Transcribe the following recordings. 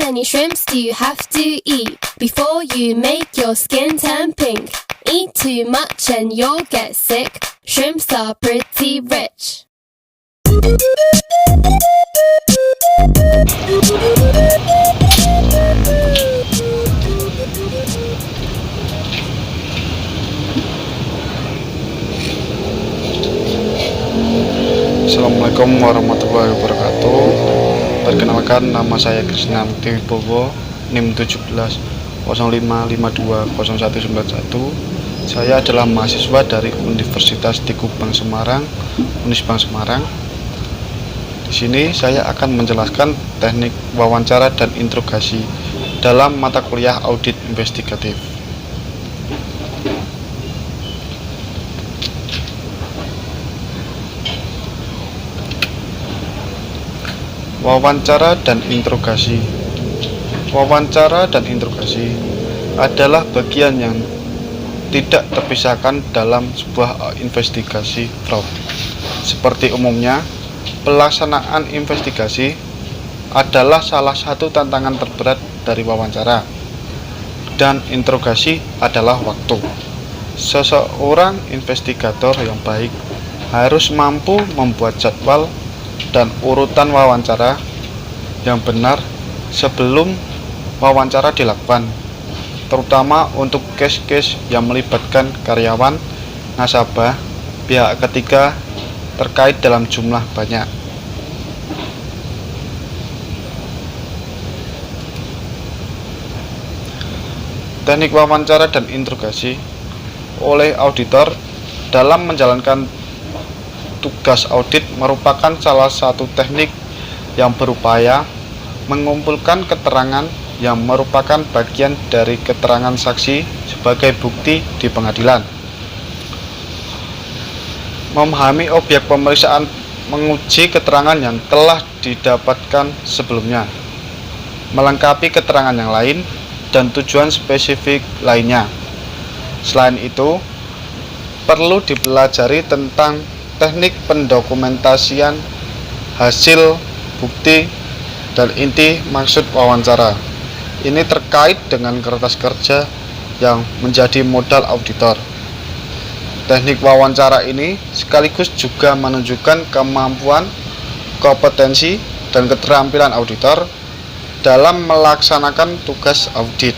many shrimps do you have to eat before you make your skin turn pink? Eat too much and you'll get sick. Shrimps are pretty rich. Assalamualaikum warahmatullahi wabarakatuh. Perkenalkan, nama saya Krisna Mukti Wibowo, NIM 1705520191. Saya adalah mahasiswa dari Universitas Tikubang Semarang, Unisbank Semarang. Di sini saya akan menjelaskan teknik wawancara dan interogasi dalam mata kuliah audit investigatif. Wawancara dan interogasi. Wawancara dan interogasi adalah bagian yang tidak terpisahkan dalam sebuah investigasi fraud. Seperti umumnya, pelaksanaan investigasi adalah salah satu tantangan terberat dari wawancara, dan interogasi adalah waktu. Seseorang investigator yang baik harus mampu membuat jadwal dan urutan wawancara yang benar sebelum wawancara dilakukan, terutama untuk case-case yang melibatkan karyawan, nasabah, pihak ketiga terkait dalam jumlah banyak. Teknik wawancara dan interogasi oleh auditor dalam menjalankan tugas audit merupakan salah satu teknik yang berupaya mengumpulkan keterangan yang merupakan bagian dari keterangan saksi sebagai bukti di pengadilan. Memahami objek pemeriksaan, menguji keterangan yang telah didapatkan sebelumnya, melengkapi keterangan yang lain, dan tujuan spesifik lainnya. Selain itu, perlu dipelajari tentang teknik pendokumentasian hasil bukti dan inti maksud wawancara. Ini terkait dengan kertas kerja yang menjadi modal auditor. Teknik wawancara ini sekaligus juga menunjukkan kemampuan, kompetensi, dan keterampilan auditor dalam melaksanakan tugas audit.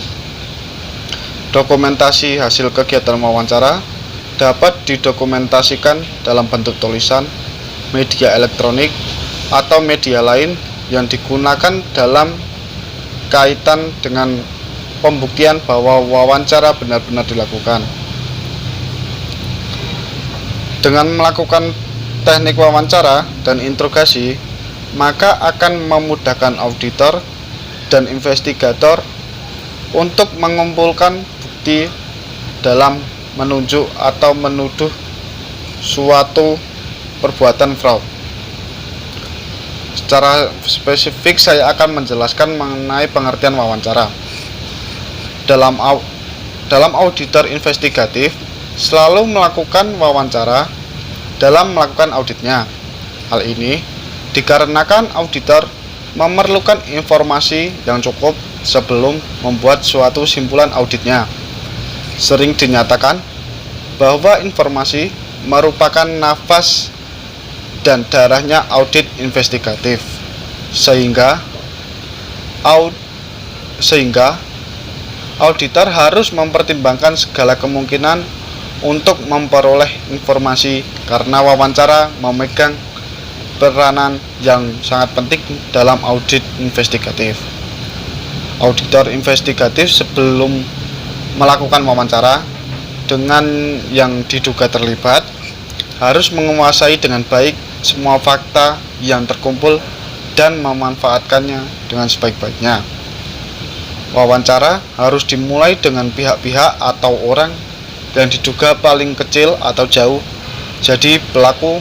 Dokumentasi hasil kegiatan wawancara dapat didokumentasikan dalam bentuk tulisan, media elektronik, atau media lain yang digunakan dalam kaitan dengan pembuktian bahwa wawancara benar-benar dilakukan. Dengan melakukan teknik wawancara dan interogasi, maka akan memudahkan auditor dan investigator untuk mengumpulkan bukti dalam menunjuk atau menuduh suatu perbuatan fraud. Secara spesifik saya akan menjelaskan mengenai pengertian wawancara. Dalam auditor investigatif selalu melakukan wawancara dalam melakukan auditnya. Hal ini dikarenakan auditor memerlukan informasi yang cukup sebelum membuat suatu simpulan auditnya. Sering dinyatakan bahwa informasi merupakan nafas dan darahnya audit investigatif, sehingga auditor harus mempertimbangkan segala kemungkinan untuk memperoleh informasi, karena wawancara memegang peranan yang sangat penting dalam audit investigatif. Auditor investigatif sebelum melakukan wawancara dengan yang diduga terlibat harus menguasai dengan baik semua fakta yang terkumpul dan memanfaatkannya dengan sebaik-baiknya. Wawancara harus dimulai dengan pihak-pihak atau orang yang diduga paling kecil atau jauh jadi pelaku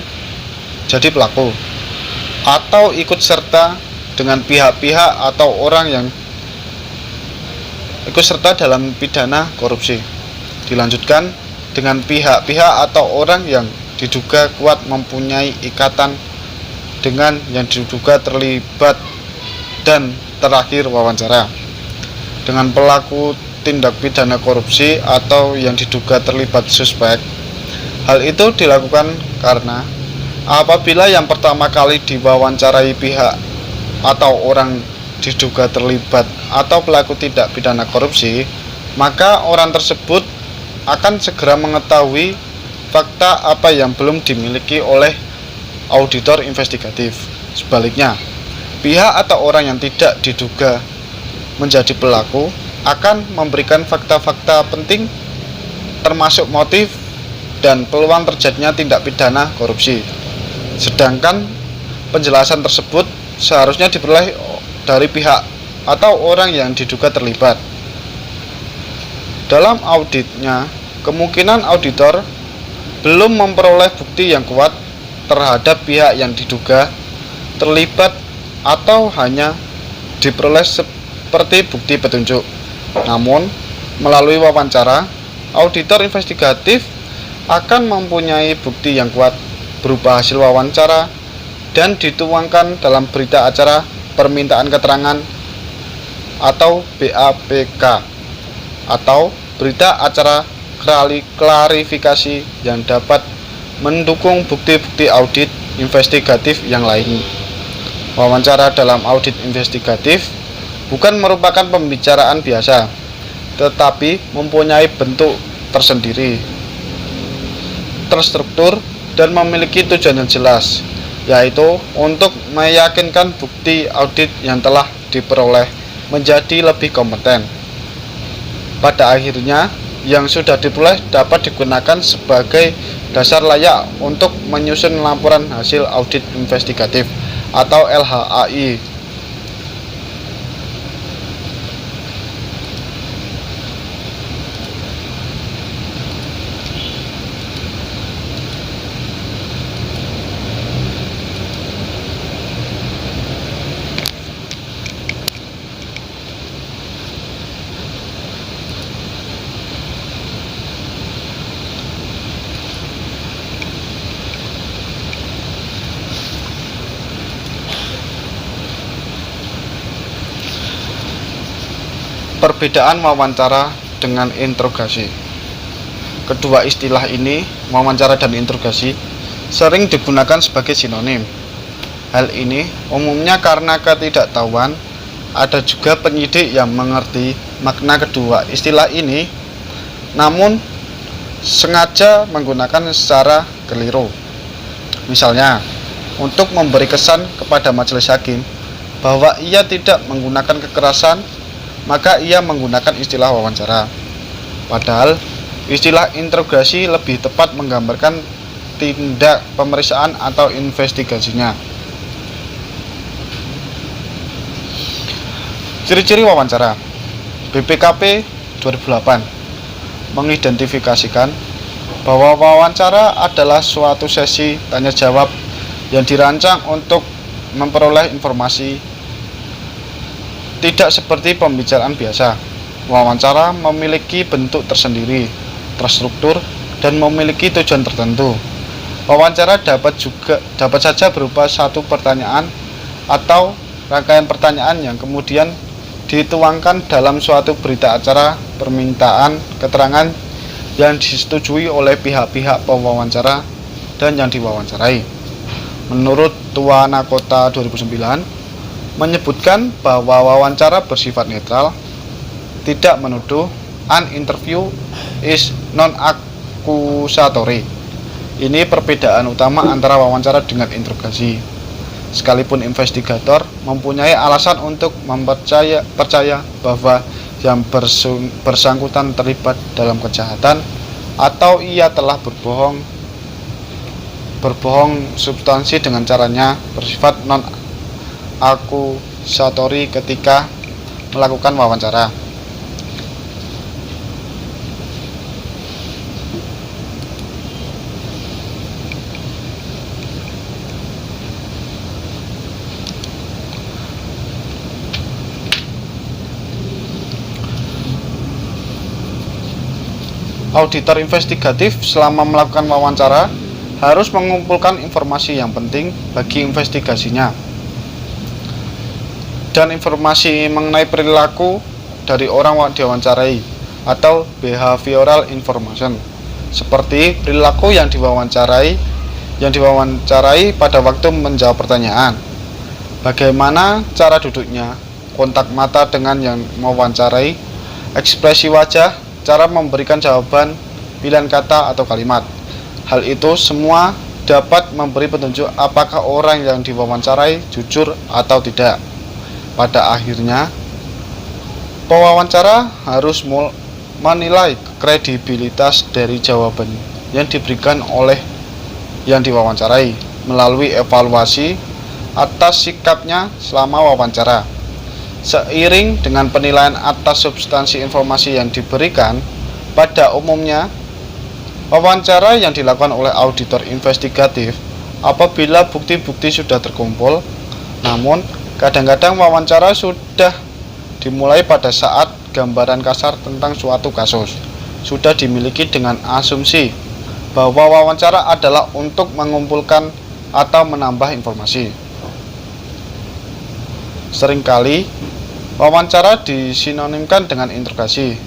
atau ikut serta dengan pihak-pihak atau orang yang ikut serta dalam pidana korupsi. Dilanjutkan dengan pihak-pihak atau orang yang diduga kuat mempunyai ikatan dengan yang diduga terlibat dan terakhir wawancara dengan pelaku tindak pidana korupsi atau yang diduga terlibat suspek. Hal itu dilakukan karena apabila yang pertama kali diwawancarai pihak atau orang diduga terlibat atau pelaku tindak pidana korupsi, maka orang tersebut akan segera mengetahui fakta apa yang belum dimiliki oleh auditor investigatif. Sebaliknya, pihak atau orang yang tidak diduga menjadi pelaku akan memberikan fakta-fakta penting termasuk motif dan peluang terjadinya tindak pidana korupsi. Sedangkan penjelasan tersebut seharusnya diperoleh dari pihak atau orang yang diduga terlibat. Dalam auditnya, kemungkinan auditor belum memperoleh bukti yang kuat terhadap pihak yang diduga terlibat atau hanya diperoleh seperti bukti petunjuk. Namun, melalui wawancara, auditor investigatif akan mempunyai bukti yang kuat berupa hasil wawancara dan dituangkan dalam berita acara permintaan keterangan atau BAPK atau berita acara klarifikasi yang dapat mendukung bukti-bukti audit investigatif yang lain. Wawancara dalam audit investigatif bukan merupakan pembicaraan biasa, tetapi mempunyai bentuk tersendiri, terstruktur, dan memiliki tujuan yang jelas, yaitu untuk meyakinkan bukti audit yang telah diperoleh menjadi lebih kompeten. Pada akhirnya, yang sudah diperoleh dapat digunakan sebagai dasar layak untuk menyusun laporan hasil audit investigatif atau LHAI. Perbedaan wawancara dengan interogasi. Kedua istilah ini, wawancara dan interogasi, sering digunakan sebagai sinonim. Hal ini umumnya karena ketidaktahuan. Ada juga penyidik yang mengerti makna kedua istilah ini, namun sengaja menggunakan secara keliru. Misalnya, untuk memberi kesan kepada majelis hakim bahwa ia tidak menggunakan kekerasan, maka ia menggunakan istilah wawancara. Padahal istilah interogasi lebih tepat menggambarkan tindak pemeriksaan atau investigasinya. Ciri-ciri wawancara. BPKP 2008 mengidentifikasikan bahwa wawancara adalah suatu sesi tanya jawab yang dirancang untuk memperoleh informasi. Tidak seperti pembicaraan biasa, wawancara memiliki bentuk tersendiri, terstruktur, dan memiliki tujuan tertentu. Wawancara dapat saja berupa satu pertanyaan atau rangkaian pertanyaan yang kemudian dituangkan dalam suatu berita acara permintaan keterangan yang disetujui oleh pihak-pihak pewawancara dan yang diwawancarai. Menurut Tuana Kota 2009, menyebutkan bahwa wawancara bersifat netral, tidak menuduh, an interview is non-accusatory. Ini perbedaan utama antara wawancara dengan interogasi. Sekalipun investigator mempunyai alasan untuk percaya bahwa yang bersangkutan terlibat dalam kejahatan atau ia telah berbohong substansi dengan caranya bersifat non-akusatori ketika melakukan wawancara. Auditor investigatif selama melakukan wawancara harus mengumpulkan informasi yang penting bagi investigasinya. dan informasi mengenai perilaku dari orang yang diwawancarai atau behavioral information, seperti perilaku yang diwawancarai pada waktu menjawab pertanyaan, bagaimana cara duduknya, kontak mata dengan yang mewawancarai, ekspresi wajah, cara memberikan jawaban, pilihan kata atau kalimat. Hal itu semua dapat memberi petunjuk apakah orang yang diwawancarai jujur atau tidak. Pada akhirnya, pewawancara harus menilai kredibilitas dari jawaban yang diberikan oleh yang diwawancarai melalui evaluasi atas sikapnya selama wawancara. Seiring dengan penilaian atas substansi informasi yang diberikan, pada umumnya wawancara yang dilakukan oleh auditor investigatif apabila bukti-bukti sudah terkumpul. Namun kadang-kadang wawancara sudah dimulai pada saat gambaran kasar tentang suatu kasus sudah dimiliki dengan asumsi bahwa wawancara adalah untuk mengumpulkan atau menambah informasi. Seringkali wawancara disinonimkan dengan interogasi,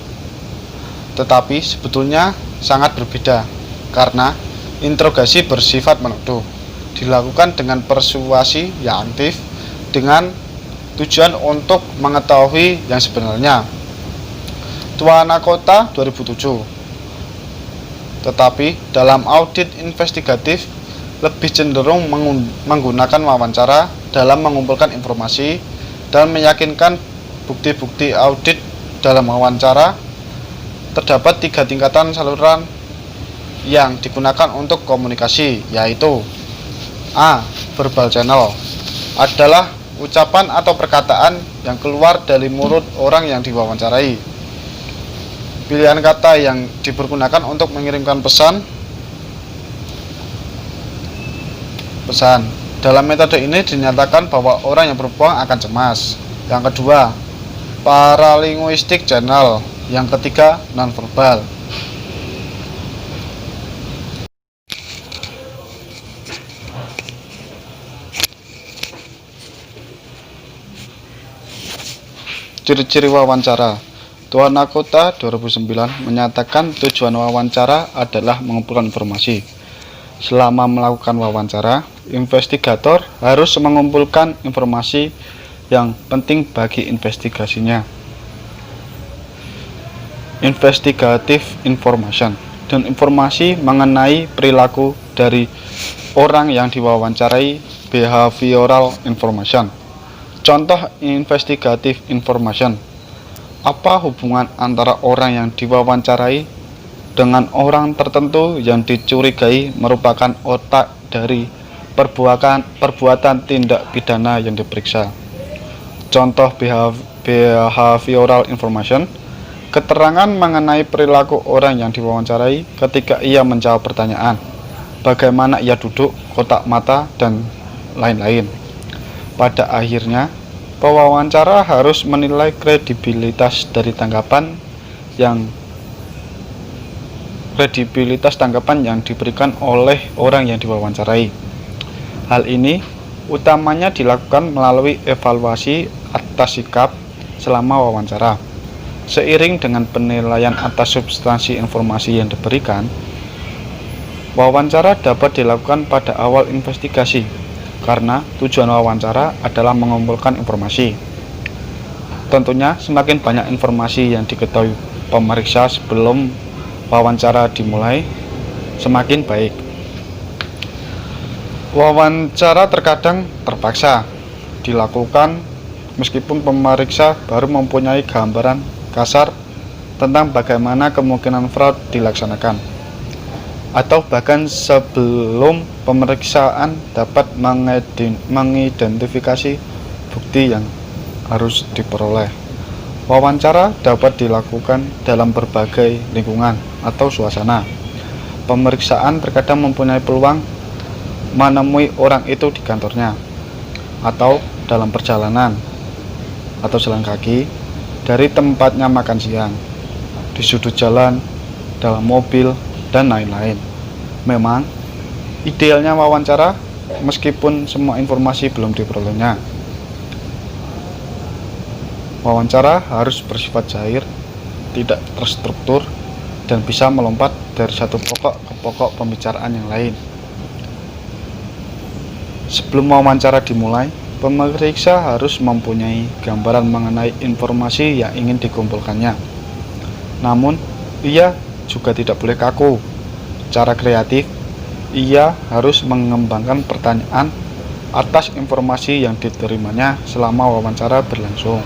tetapi sebetulnya sangat berbeda karena interogasi bersifat menuduh, dilakukan dengan persuasi yang aktif dengan tujuan untuk mengetahui yang sebenarnya. Tuanakota 2007. Tetapi dalam audit investigatif lebih cenderung menggunakan wawancara dalam mengumpulkan informasi dan meyakinkan bukti-bukti audit. Dalam wawancara terdapat 3 tingkatan saluran yang digunakan untuk komunikasi, yaitu A. Verbal channel adalah ucapan atau perkataan yang keluar dari mulut orang yang diwawancarai. Pilihan kata yang dipergunakan untuk mengirimkan pesan. Dalam metode ini dinyatakan bahwa orang yang berbohong akan cemas. Yang kedua, paralinguistic channel. Yang ketiga, nonverbal. Ciri-ciri wawancara. Tuanakota 2009 menyatakan tujuan wawancara adalah mengumpulkan informasi. Selama melakukan wawancara, investigator harus mengumpulkan informasi yang penting bagi investigasinya. Investigative information dan informasi mengenai perilaku dari orang yang diwawancarai, behavioral information. Contoh investigative information: apa hubungan antara orang yang diwawancarai dengan orang tertentu yang dicurigai merupakan otak dari perbuatan tindak pidana yang diperiksa. Contoh behavioral information: keterangan mengenai perilaku orang yang diwawancarai ketika ia menjawab pertanyaan, bagaimana ia duduk, kontak mata, dan lain-lain. Pada akhirnya, pewawancara harus menilai kredibilitas dari tanggapan yang diberikan oleh orang yang diwawancarai. Hal ini utamanya dilakukan melalui evaluasi atas sikap selama wawancara. Seiring dengan penilaian atas substansi informasi yang diberikan, wawancara dapat dilakukan pada awal investigasi karena tujuan wawancara adalah mengumpulkan informasi. Tentunya semakin banyak informasi yang diketahui pemeriksa sebelum wawancara dimulai, semakin baik. Wawancara terkadang terpaksa dilakukan meskipun pemeriksa baru mempunyai gambaran kasar tentang bagaimana kemungkinan fraud dilaksanakan, atau bahkan sebelum pemeriksaan dapat mengidentifikasi bukti yang harus diperoleh. Wawancara dapat dilakukan dalam berbagai lingkungan atau suasana. Pemeriksaan terkadang mempunyai peluang menemui orang itu di kantornya, atau dalam perjalanan, atau jalan kaki dari tempatnya makan siang, di sudut jalan, dalam mobil, dan lain-lain. Memang idealnya wawancara meskipun semua informasi belum diperolehnya. Wawancara harus bersifat cair, tidak terstruktur, dan bisa melompat dari satu pokok ke pokok pembicaraan yang lain. Sebelum wawancara dimulai, pemeriksa harus mempunyai gambaran mengenai informasi yang ingin dikumpulkannya. Namun, ia juga tidak boleh kaku. Secara kreatif, ia harus mengembangkan pertanyaan atas informasi yang diterimanya selama wawancara berlangsung.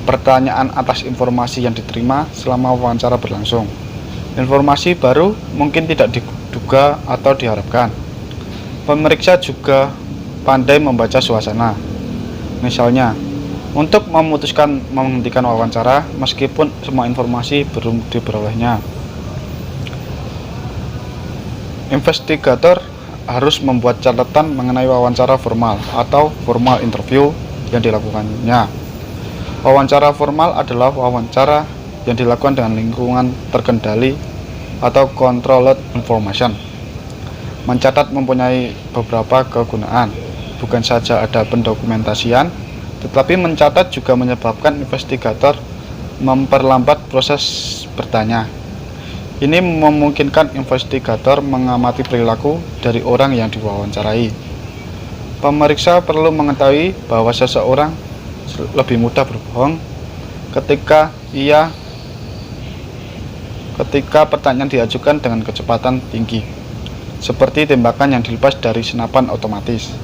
Pertanyaan atas informasi yang diterima selama wawancara berlangsung. Informasi baru mungkin tidak diduga atau diharapkan. Pemeriksa juga pandai membaca suasana. Misalnya, untuk memutuskan menghentikan wawancara meskipun semua informasi belum diperolehnya. Investigator harus membuat catatan mengenai wawancara formal atau formal interview yang dilakukannya. Wawancara formal adalah wawancara yang dilakukan dengan lingkungan terkendali atau controlled information. Mencatat mempunyai beberapa kegunaan, bukan saja ada pendokumentasian, tetapi mencatat juga menyebabkan investigator memperlambat proses bertanya. Ini memungkinkan investigator mengamati perilaku dari orang yang diwawancarai. Pemeriksa perlu mengetahui bahwa seseorang lebih mudah berbohong ketika pertanyaan diajukan dengan kecepatan tinggi, seperti tembakan yang dilepas dari senapan otomatis.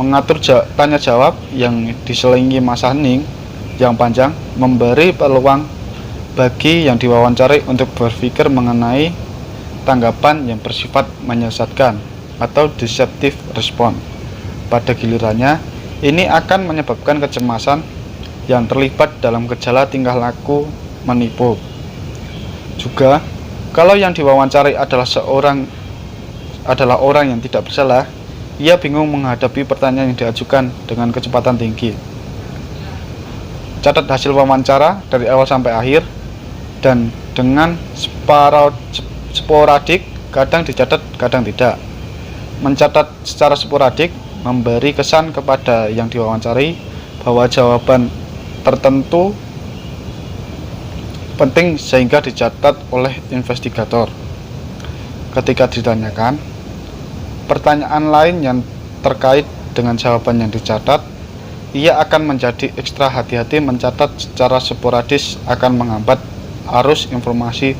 Mengatur tanya jawab yang diselingi masa hening yang panjang memberi peluang bagi yang diwawancarai untuk berpikir mengenai tanggapan yang bersifat menyesatkan atau deceptive response. Pada gilirannya, ini akan menyebabkan kecemasan yang terlibat dalam gejala tingkah laku menipu. Juga, kalau yang diwawancarai adalah orang yang tidak bersalah, ia bingung menghadapi pertanyaan yang diajukan dengan kecepatan tinggi. Catat hasil wawancara dari awal sampai akhir dan dengan sporadik, kadang dicatat, kadang tidak. Mencatat secara sporadik memberi kesan kepada yang diwawancarai bahwa jawaban tertentu penting sehingga dicatat oleh investigator. Ketika ditanyakan pertanyaan lain yang terkait dengan jawaban yang dicatat, ia akan menjadi ekstra hati-hati. Mencatat secara sporadis akan menghambat arus informasi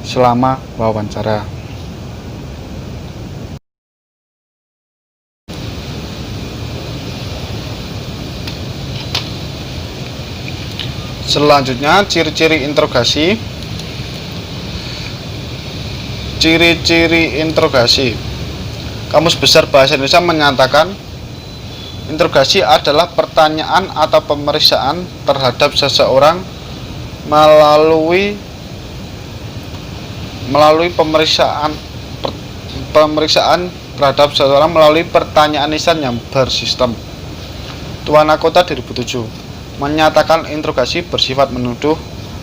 selama wawancara. Selanjutnya, ciri-ciri interogasi. Ciri-ciri interogasi. Kamus Besar Bahasa Indonesia menyatakan, interogasi adalah pertanyaan atau pemeriksaan terhadap seseorang melalui pemeriksaan terhadap seseorang melalui pertanyaan lisan yang bersistem. Tuan Kota 2007 menyatakan interogasi bersifat menuduh.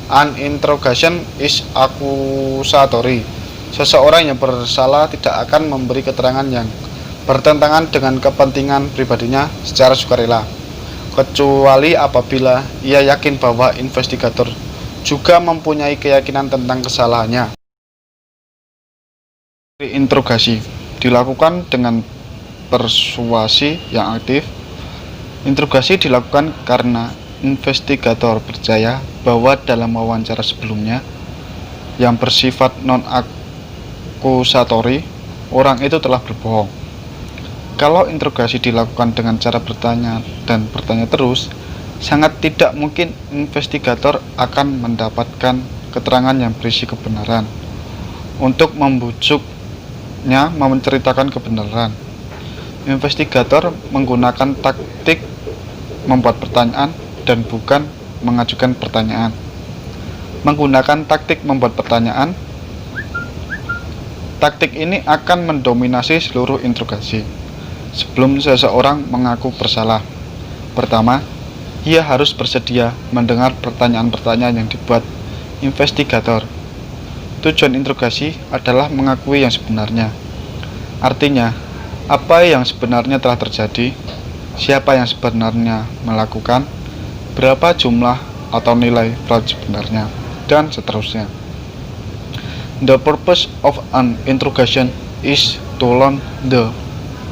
An interrogation is accusatory. Seseorang yang bersalah tidak akan memberi keterangan yang bertentangan dengan kepentingan pribadinya secara sukarela, kecuali apabila ia yakin bahwa investigator juga mempunyai keyakinan tentang kesalahannya. Interogasi dilakukan dengan persuasi yang aktif. Interogasi dilakukan karena investigator percaya bahwa dalam wawancara sebelumnya yang bersifat non-akusatori, orang itu telah berbohong. Kalau interogasi dilakukan dengan cara bertanya dan bertanya terus, sangat tidak mungkin investigator akan mendapatkan keterangan yang berisi kebenaran. Untuk membujuknya menceritakan kebenaran, investigator menggunakan taktik membuat pertanyaan dan bukan mengajukan pertanyaan. Menggunakan taktik membuat pertanyaan, taktik ini akan mendominasi seluruh interogasi. Sebelum seseorang mengaku bersalah, pertama, ia harus bersedia mendengar pertanyaan-pertanyaan yang dibuat investigator. Tujuan interogasi adalah mengakui yang sebenarnya. Artinya, apa yang sebenarnya telah terjadi, siapa yang sebenarnya melakukan, berapa jumlah atau nilai fraud sebenarnya, dan seterusnya. The purpose of an interrogation is to learn the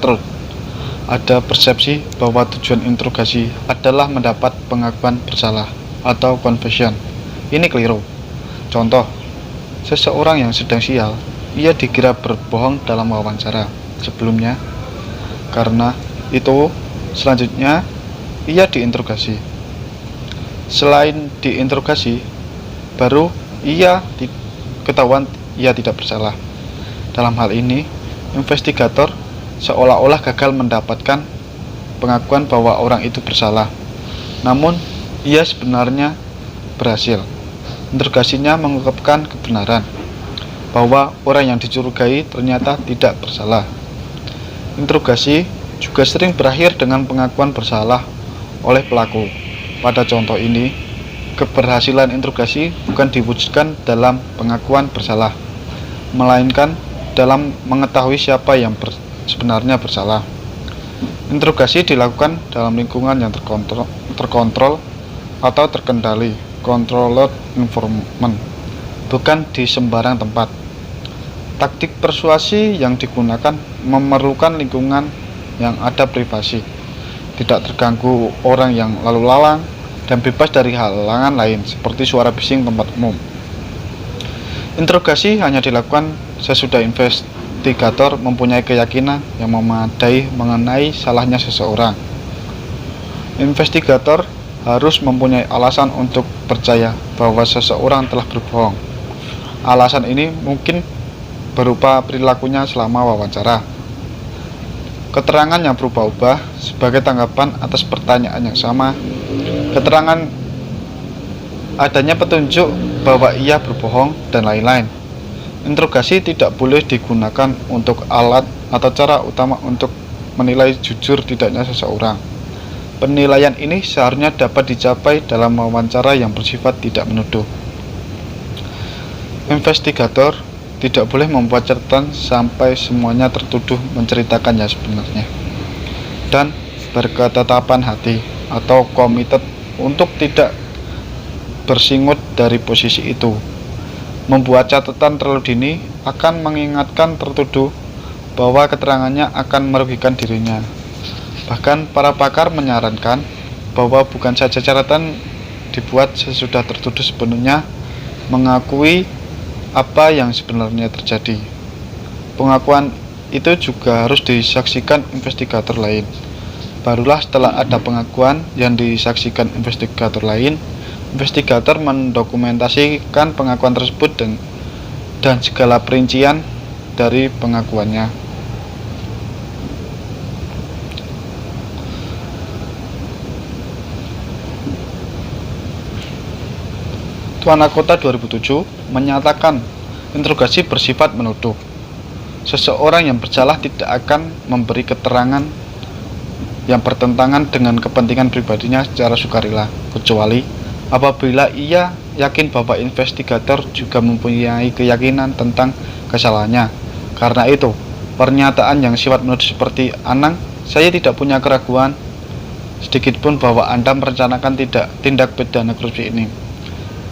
truth. Ada persepsi bahwa tujuan interogasi adalah mendapat pengakuan bersalah atau confession. Ini keliru. Contoh, seseorang yang sedang sial, ia dikira berbohong dalam wawancara sebelumnya. Karena itu, selanjutnya ia diinterogasi. Selain diinterogasi, baru ia ketahuan ia tidak bersalah. Dalam hal ini, investigator seolah-olah gagal mendapatkan pengakuan bahwa orang itu bersalah. Namun, ia sebenarnya berhasil. Interogasinya mengungkapkan kebenaran bahwa orang yang dicurigai ternyata tidak bersalah. Interogasi juga sering berakhir dengan pengakuan bersalah oleh pelaku. Pada contoh ini, keberhasilan interogasi bukan diwujudkan dalam pengakuan bersalah, melainkan dalam mengetahui siapa yang sebenarnya bersalah. Interogasi dilakukan dalam lingkungan yang terkontrol atau terkendali, controlled environment, bukan di sembarang tempat. Taktik persuasi yang digunakan memerlukan lingkungan yang ada privasi, tidak terganggu orang yang lalu lalang, dan bebas dari halangan lain seperti suara bising tempat umum. Interogasi hanya dilakukan sesudah investigator mempunyai keyakinan yang memadai mengenai salahnya seseorang. Investigator harus mempunyai alasan untuk percaya bahwa seseorang telah berbohong. Alasan ini mungkin berupa perilakunya selama wawancara, keterangan yang berubah-ubah sebagai tanggapan atas pertanyaan yang sama, keterangan adanya petunjuk bahwa ia berbohong, dan lain-lain. Interogasi tidak boleh digunakan untuk alat atau cara utama untuk menilai jujur tidaknya seseorang. Penilaian ini seharusnya dapat dicapai dalam wawancara yang bersifat tidak menuduh. Investigator tidak boleh membuat catatan sampai semuanya tertuduh menceritakannya sebenarnya, dan berketetapan hati atau komited untuk tidak bersingut dari posisi itu. Membuat catatan terlalu dini akan mengingatkan tertuduh bahwa keterangannya akan merugikan dirinya. Bahkan para pakar menyarankan bahwa bukan saja catatan dibuat sesudah tertuduh sepenuhnya mengakui apa yang sebenarnya terjadi. Pengakuan itu juga harus disaksikan investigator lain. Barulah setelah ada pengakuan yang disaksikan investigator lain, investigator mendokumentasikan pengakuan tersebut dan segala perincian dari pengakuannya. Tuan Kota 2007 menyatakan interogasi bersifat menuduh. Seseorang yang bersalah tidak akan memberi keterangan yang bertentangan dengan kepentingan pribadinya secara sukarela, kecuali apabila ia yakin bahwa investigator juga mempunyai keyakinan tentang kesalahannya. Karena itu, pernyataan yang sifat menuduh seperti "Anang, saya tidak punya keraguan sedikitpun bahwa Anda merencanakan tindak pidana korupsi ini,"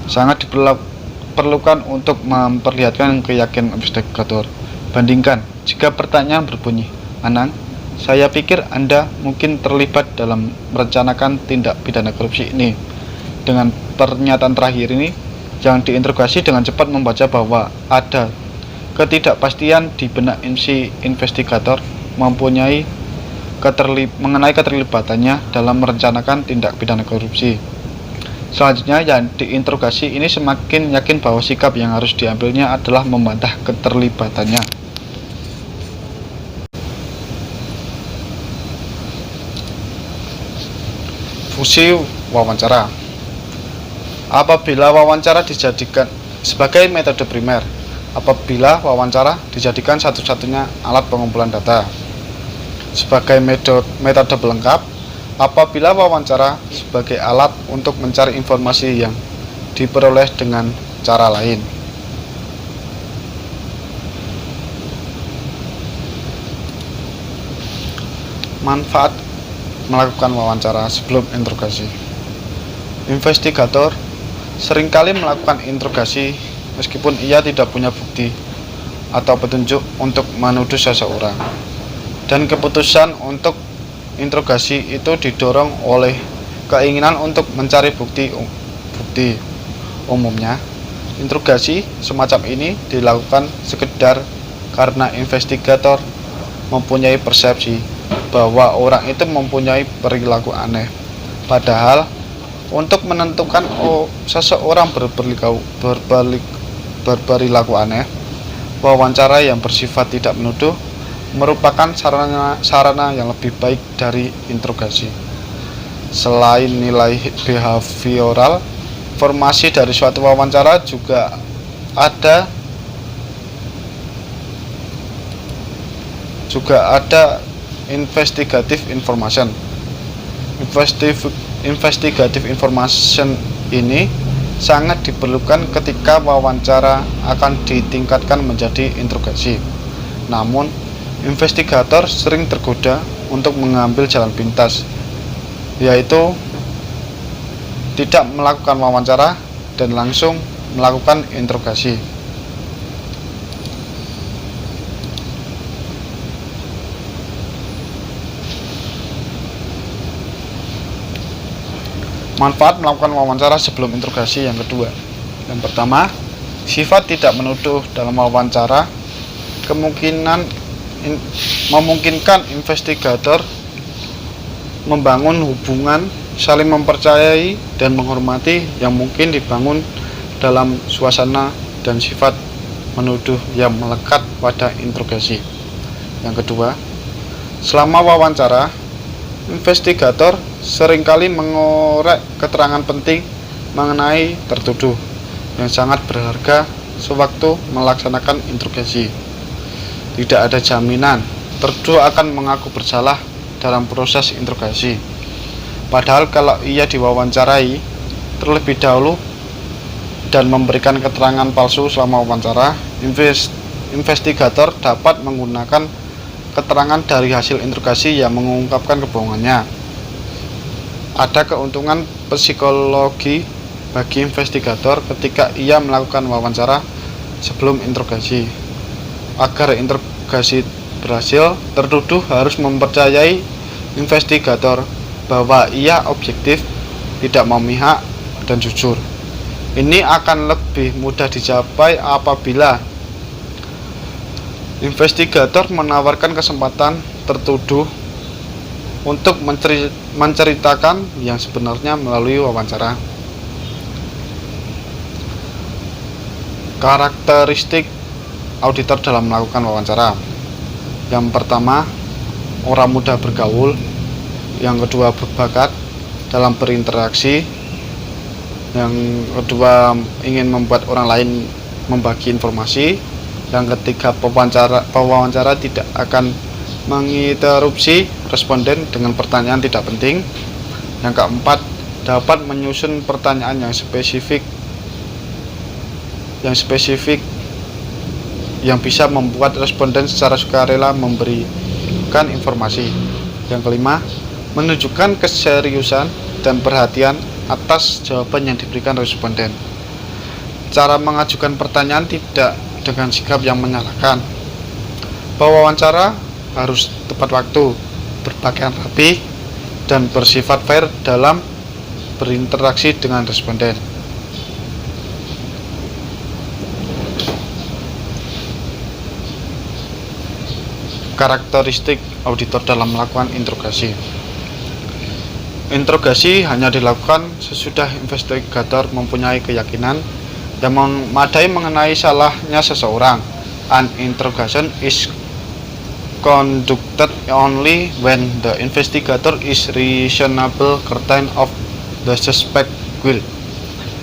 sangat diperlukan untuk memperlihatkan keyakinan investigator. Bandingkan jika pertanyaan berbunyi, "Anang, saya pikir Anda mungkin terlibat dalam merencanakan tindak pidana korupsi ini." Dengan pernyataan terakhir ini, yang diinterogasi dengan cepat membaca bahwa ada ketidakpastian di benak si investigator mengenai keterlibatannya dalam merencanakan tindak pidana korupsi. Selanjutnya, yang diinterogasi ini semakin yakin bahwa sikap yang harus diambilnya adalah membantah keterlibatannya. Fungsi wawancara. Apabila wawancara dijadikan sebagai metode primer, apabila wawancara dijadikan satu-satunya alat pengumpulan data. Sebagai metode pelengkap, apabila wawancara sebagai alat untuk mencari informasi yang diperoleh dengan cara lain. Manfaat melakukan wawancara sebelum interogasi. Investigator seringkali melakukan interogasi meskipun ia tidak punya bukti atau petunjuk untuk menuduh seseorang. Dan keputusan untuk interogasi itu didorong oleh keinginan untuk mencari bukti. Umumnya, interogasi semacam ini dilakukan sekedar karena investigator mempunyai persepsi bahwa orang itu mempunyai perilaku aneh. Padahal, untuk menentukan seseorang berperilaku aneh, wawancara yang bersifat tidak menuduh merupakan sarana yang lebih baik dari interogasi. Selain nilai behavioral, informasi dari suatu wawancara juga ada investigative information. Investigative information ini sangat diperlukan ketika wawancara akan ditingkatkan menjadi interogasi. Namun, investigator sering tergoda untuk mengambil jalan pintas, yaitu tidak melakukan wawancara dan langsung melakukan interogasi. Manfaat melakukan wawancara sebelum interogasi yang kedua. Yang pertama, sifat tidak menuduh dalam wawancara memungkinkan investigator membangun hubungan saling mempercayai dan menghormati yang mungkin dibangun dalam suasana dan sifat menuduh yang melekat pada interogasi. Yang kedua, selama wawancara, investigator seringkali mengorek keterangan penting mengenai tertuduh yang sangat berharga sewaktu melaksanakan interogasi. Tidak ada jaminan tertuduh akan mengaku bersalah dalam proses interogasi. Padahal kalau ia diwawancarai terlebih dahulu dan memberikan keterangan palsu selama wawancara, investigator dapat menggunakan keterangan dari hasil interogasi yang mengungkapkan kebohongannya. Ada keuntungan psikologi bagi investigator ketika ia melakukan wawancara sebelum interogasi. Agar interogasi berhasil, tertuduh harus mempercayai investigator bahwa ia objektif, tidak memihak, dan jujur. Ini akan lebih mudah dicapai apabila investigator menawarkan kesempatan tertuduh untuk menceritakan yang sebenarnya melalui wawancara. Karakteristik auditor dalam melakukan wawancara. Yang pertama, orang mudah bergaul. Yang kedua, berbakat dalam berinteraksi. Yang kedua, ingin membuat orang lain membagi informasi. Yang ketiga, pewawancara tidak akan menginterupsi responden dengan pertanyaan tidak penting. Yang keempat, dapat menyusun pertanyaan yang spesifik yang bisa membuat responden secara sukarela memberikan informasi. Yang kelima, menunjukkan keseriusan dan perhatian atas jawaban yang diberikan responden. Cara mengajukan pertanyaan tidak dengan sikap yang menyalahkan. Pewawancara harus tepat waktu, berpakaian rapi, dan bersifat fair dalam berinteraksi dengan responden. Karakteristik auditor dalam melakukan interogasi. Interogasi hanya dilakukan sesudah investigator mempunyai keyakinan yang memadai mengenai salahnya seseorang. An interrogation is conducted only when the investigator is reasonable certain of the suspect guilt.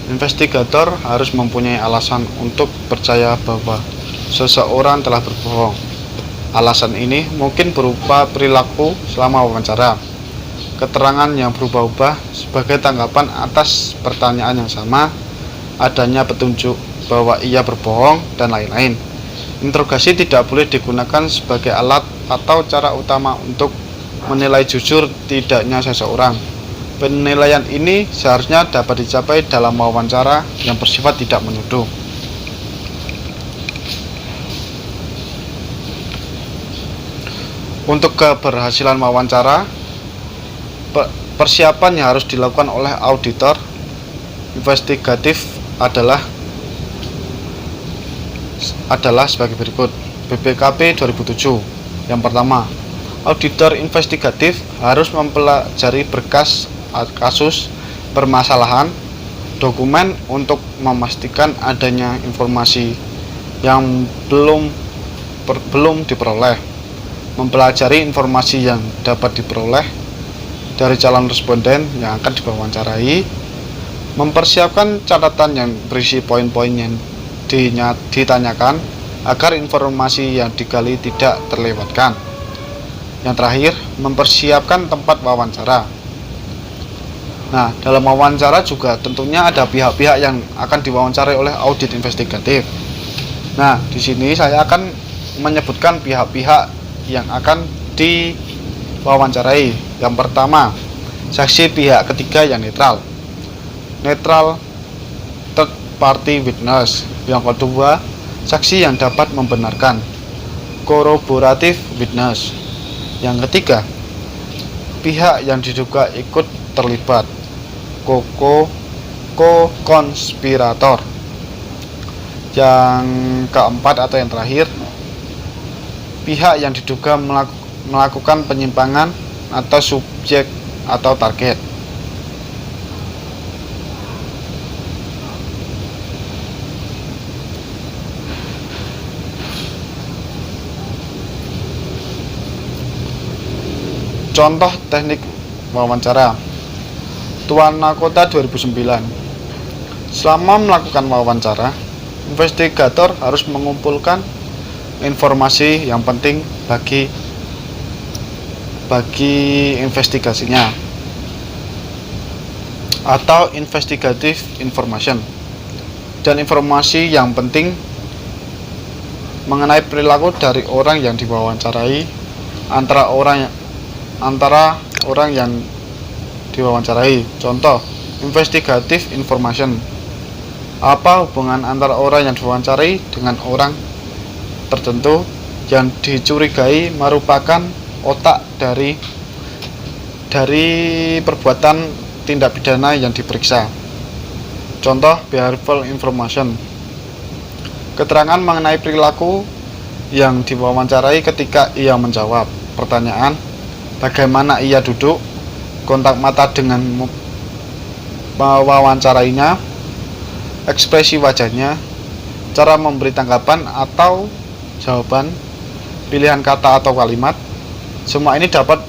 Investigator harus mempunyai alasan untuk percaya bahwa seseorang telah berbohong. Alasan ini mungkin berupa perilaku selama wawancara, keterangan yang berubah-ubah sebagai tanggapan atas pertanyaan yang sama, adanya petunjuk bahwa ia berbohong, dan lain-lain. Interogasi tidak boleh digunakan sebagai alat atau cara utama untuk menilai jujur tidaknya seseorang. Penilaian ini seharusnya dapat dicapai dalam wawancara yang bersifat tidak menuduh. Untuk keberhasilan wawancara, persiapan yang harus dilakukan oleh auditor investigatif adalah sebagai berikut. BPKP 2007. Yang pertama, auditor investigatif harus mempelajari berkas kasus permasalahan dokumen untuk memastikan adanya informasi yang belum diperoleh, mempelajari informasi yang dapat diperoleh dari calon responden yang akan diwawancarai, mempersiapkan catatan yang berisi poin-poin yang ditanyakan agar informasi yang digali tidak terlewatkan. Yang terakhir, mempersiapkan tempat wawancara. Nah, dalam wawancara juga tentunya ada pihak-pihak yang akan diwawancarai oleh audit investigatif. Nah, di sini saya akan menyebutkan pihak-pihak yang akan diwawancarai. Yang pertama, saksi pihak ketiga yang netral. Netral third party witness. Yang kedua, saksi yang dapat membenarkan. Corroborative witness. Yang ketiga, pihak yang diduga ikut terlibat. Co-konspirator. Yang keempat atau yang terakhir, pihak yang diduga melakukan penyimpangan atau subjek atau target. Contoh teknik wawancara. Tuan Nakota 2009. Selama melakukan wawancara, investigator harus mengumpulkan informasi yang penting bagi investigasinya atau investigative information, dan informasi yang penting mengenai perilaku dari orang yang diwawancarai antara orang yang diwawancarai. Contoh, investigative information. Apa hubungan antara orang yang diwawancarai dengan orang tertentu yang dicurigai merupakan otak dari perbuatan tindak pidana yang diperiksa. Contoh, behavioral information. Keterangan mengenai perilaku yang diwawancarai ketika ia menjawab pertanyaan, bagaimana ia duduk, kontak mata dengan mewawancarainya, ekspresi wajahnya, cara memberi tanggapan atau jawaban, pilihan kata atau kalimat. Semua ini dapat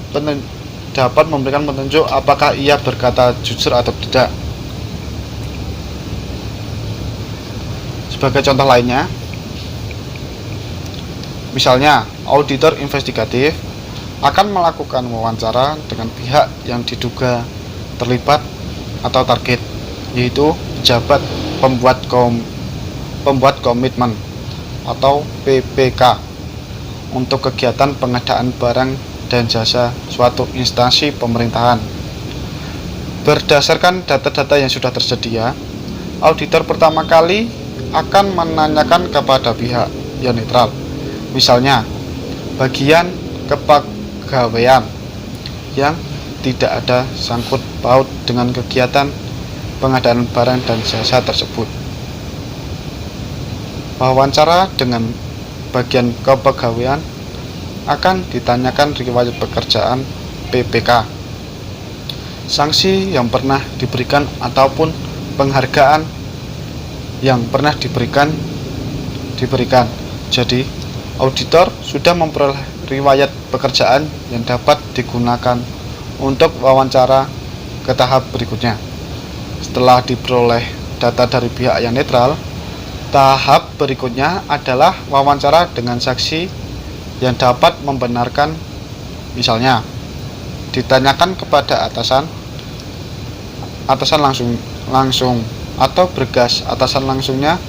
memberikan petunjuk apakah ia berkata jujur atau tidak. Sebagai contoh lainnya, misalnya auditor investigatif akan melakukan wawancara dengan pihak yang diduga terlibat atau target, yaitu pejabat pembuat komitmen atau PPK untuk kegiatan pengadaan barang dan jasa suatu instansi pemerintahan. Berdasarkan data-data yang sudah tersedia, auditor pertama kali akan menanyakan kepada pihak yang netral, misalnya bagian kepegawaian yang tidak ada sangkut paut dengan kegiatan pengadaan barang dan jasa tersebut. Wawancara dengan bagian kepegawaian akan ditanyakan riwayat pekerjaan PPK, sanksi yang pernah diberikan ataupun penghargaan yang pernah diberikan. Jadi, auditor sudah memperoleh riwayat pekerjaan yang dapat digunakan untuk wawancara ke tahap berikutnya. Setelah diperoleh data dari pihak yang netral, tahap berikutnya adalah wawancara dengan saksi yang dapat membenarkan. Misalnya, ditanyakan kepada atasan langsung atau bergas atasan langsungnya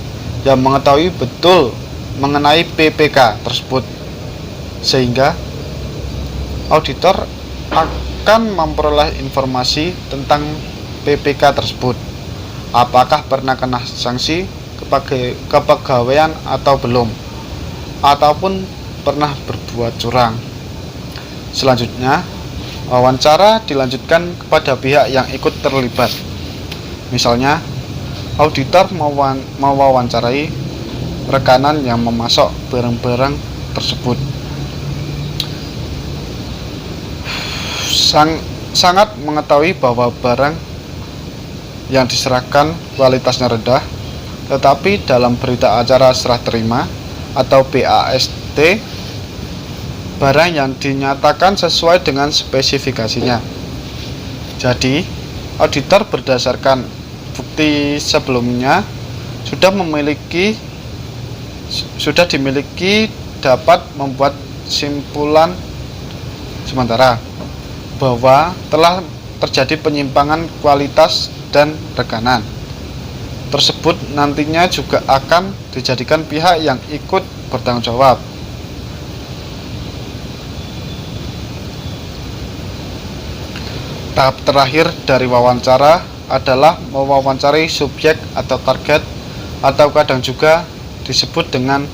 yang mengetahui betul mengenai PPK tersebut, sehingga auditor akan akan memperoleh informasi tentang PPK tersebut, apakah pernah kena sanksi kepegawaian atau belum, ataupun pernah berbuat curang. Selanjutnya, wawancara dilanjutkan kepada pihak yang ikut terlibat. Misalnya, auditor mewawancarai rekanan yang memasok barang-barang tersebut. Sangat mengetahui bahwa barang yang diserahkan kualitasnya rendah, tetapi dalam berita acara serah terima atau BAST, barang yang dinyatakan sesuai dengan spesifikasinya. Jadi, auditor berdasarkan bukti sebelumnya sudah dimiliki dapat membuat simpulan sementara bahwa telah terjadi penyimpangan kualitas dan rekanan tersebut nantinya juga akan dijadikan pihak yang ikut bertanggung jawab. Tahap terakhir dari wawancara adalah mewawancarai subjek atau target, atau kadang juga disebut dengan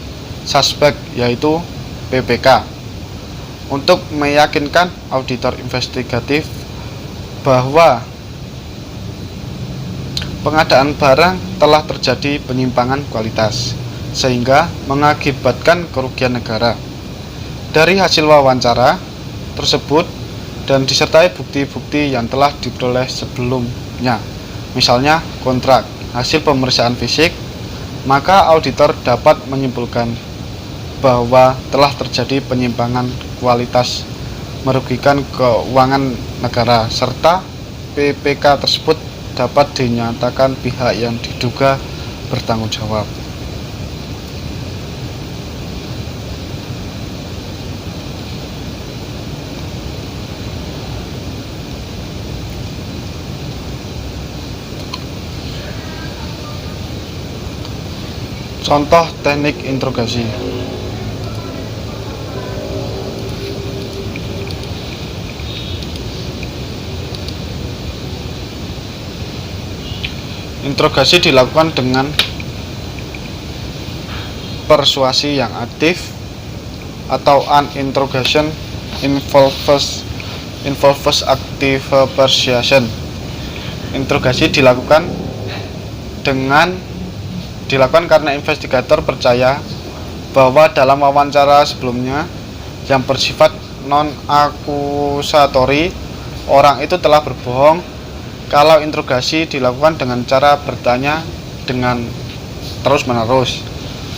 suspek, yaitu PPK, untuk meyakinkan auditor investigatif bahwa pengadaan barang telah terjadi penyimpangan kualitas sehingga mengakibatkan kerugian negara. Dari hasil wawancara tersebut dan disertai bukti-bukti yang telah diperoleh sebelumnya, misalnya kontrak, hasil pemeriksaan fisik, maka auditor dapat menyimpulkan bahwa telah terjadi penyimpangan kualitas merugikan keuangan negara, serta PPK tersebut dapat dinyatakan pihak yang diduga bertanggung jawab. Contoh teknik interogasi. Interogasi dilakukan dengan persuasi yang aktif atau an interrogation involves active persuasion. Interogasi dilakukan karena investigator percaya bahwa dalam wawancara sebelumnya yang bersifat non-akusatori, orang itu telah berbohong. Kalau interogasi dilakukan dengan cara bertanya dengan terus-menerus,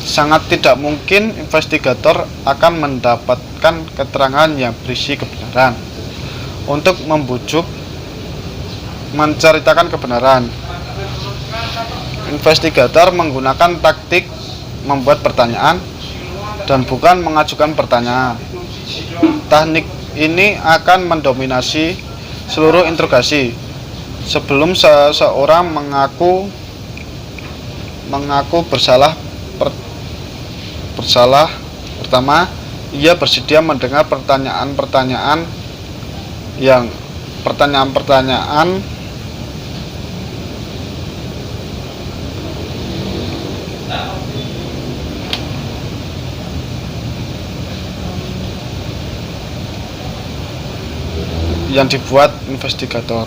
sangat tidak mungkin investigator akan mendapatkan keterangan yang berisi kebenaran. Untuk membujuk menceritakan kebenaran, investigator menggunakan taktik membuat pertanyaan dan bukan mengajukan pertanyaan. Teknik ini akan mendominasi seluruh interogasi. Sebelum seseorang mengaku bersalah, pertama ia bersedia mendengar pertanyaan yang dibuat investigator.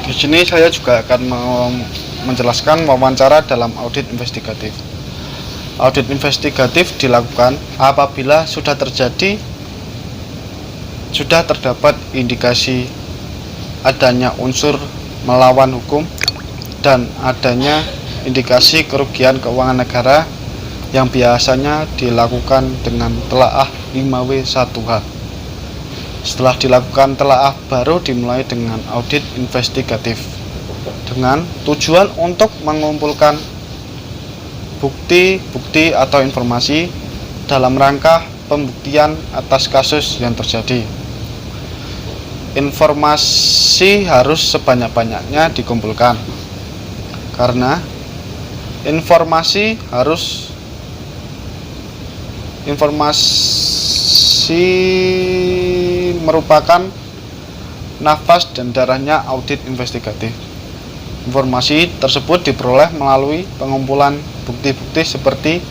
Di sini saya juga akan menjelaskan wawancara dalam audit investigatif. Audit investigatif dilakukan apabila sudah terdapat indikasi adanya unsur melawan hukum dan adanya indikasi kerugian keuangan negara yang biasanya dilakukan dengan telaah 5W1H. Setelah dilakukan telaah, baru dimulai dengan audit investigatif dengan tujuan untuk mengumpulkan bukti-bukti atau informasi dalam rangka pembuktian atas kasus yang terjadi. Informasi harus sebanyak-banyaknya dikumpulkan, karena informasi merupakan nafas dan darahnya audit investigatif. Informasi tersebut diperoleh melalui pengumpulan bukti-bukti seperti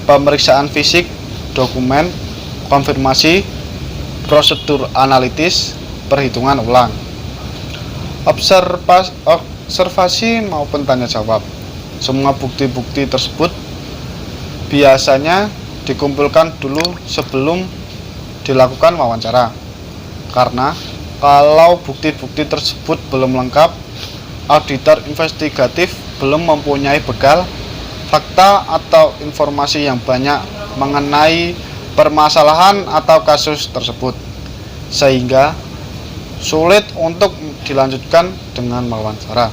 pemeriksaan fisik, dokumen, konfirmasi, prosedur analitis, perhitungan ulang, observasi maupun tanya jawab. Semua bukti-bukti tersebut biasanya dikumpulkan dulu sebelum dilakukan wawancara, karena kalau bukti-bukti tersebut belum lengkap, auditor investigatif belum mempunyai bekal fakta atau informasi yang banyak mengenai permasalahan atau kasus tersebut, sehingga sulit untuk dilanjutkan dengan wawancara.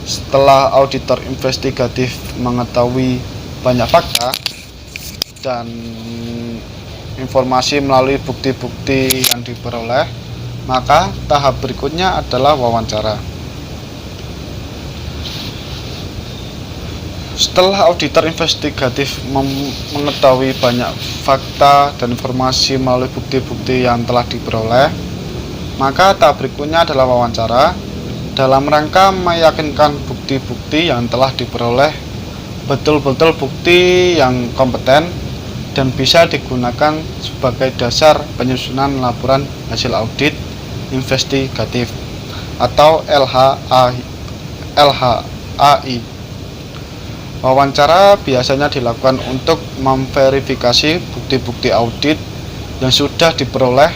Setelah auditor investigatif mengetahui banyak fakta dan informasi melalui bukti-bukti yang diperoleh, maka tahap berikutnya adalah wawancara. Setelah auditor investigatif mengetahui banyak fakta dan informasi melalui bukti-bukti yang telah diperoleh, maka tahap berikutnya adalah wawancara dalam rangka meyakinkan bukti-bukti yang telah diperoleh betul-betul bukti yang kompeten dan bisa digunakan sebagai dasar penyusunan laporan hasil audit investigatif atau LHAI. Wawancara biasanya dilakukan untuk memverifikasi bukti-bukti audit yang sudah diperoleh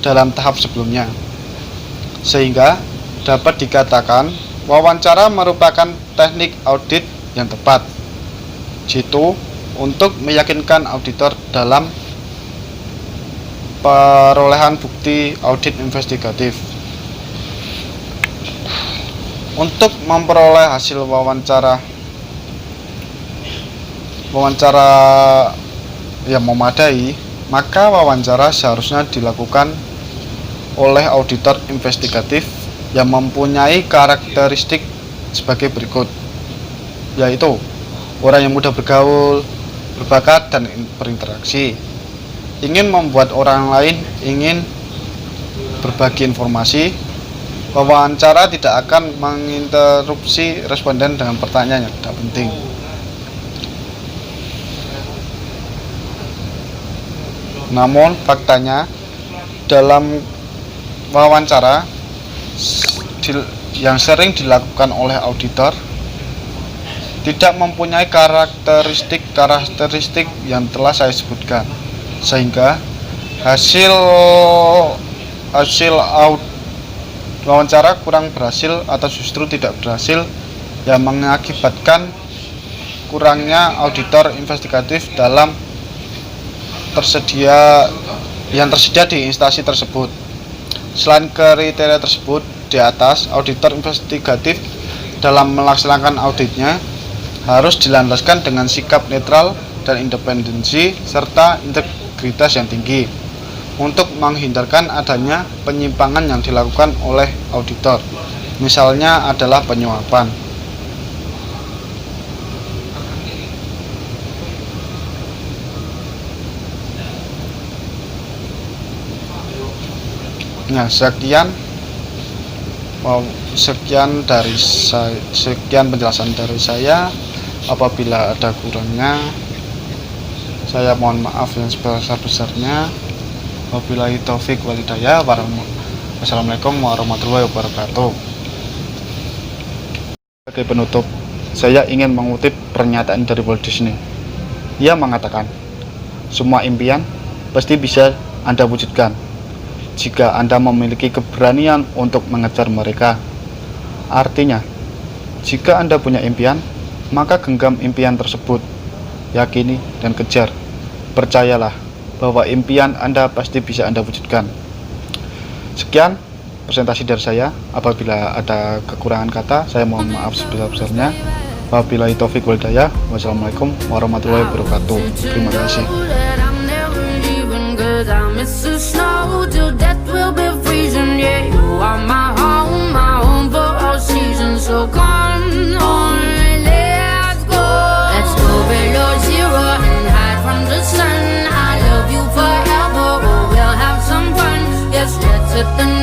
dalam tahap sebelumnya, sehingga dapat dikatakan wawancara merupakan teknik audit yang tepat, jitu untuk meyakinkan auditor dalam perolehan bukti audit investigatif. Untuk memperoleh hasil wawancara yang memadai, maka wawancara seharusnya dilakukan oleh auditor investigatif yang mempunyai karakteristik sebagai berikut, yaitu orang yang mudah bergaul, berbakat, dan berinteraksi, ingin membuat orang lain ingin berbagi informasi. Wawancara tidak akan menginterupsi responden dengan pertanyaan yang tidak penting. Namun faktanya dalam wawancara yang sering dilakukan oleh auditor tidak mempunyai karakteristik yang telah saya sebutkan, sehingga hasil wawancara kurang berhasil atau justru tidak berhasil, yang mengakibatkan kurangnya auditor investigatif yang tersedia di instansi tersebut. Selain kriteria tersebut di atas, auditor investigatif dalam melaksanakan auditnya harus dilandaskan dengan sikap netral dan independensi serta integritas yang tinggi untuk menghindarkan adanya penyimpangan yang dilakukan oleh auditor, misalnya adalah penyuapan. Nah, sekian penjelasan dari saya. Apabila ada kurangnya, saya mohon maaf yang sebesar-besarnya. Wabillahi taufik wal hidayah. Wassalamualaikum warahmatullahi wabarakatuh. Sebagai penutup, saya ingin mengutip pernyataan dari Walt Disney. Ia mengatakan, semua impian pasti bisa Anda wujudkan jika Anda memiliki keberanian untuk mengejar mereka. Artinya, jika Anda punya impian, maka genggam impian tersebut, yakini dan kejar. Percayalah bahwa impian Anda pasti bisa Anda wujudkan. Sekian presentasi dari saya. Apabila ada kekurangan kata, saya mohon maaf sebesar-besarnya. Wabillahi taufik wal hidayah. Wassalamualaikum warahmatullahi wabarakatuh. Terima kasih. but the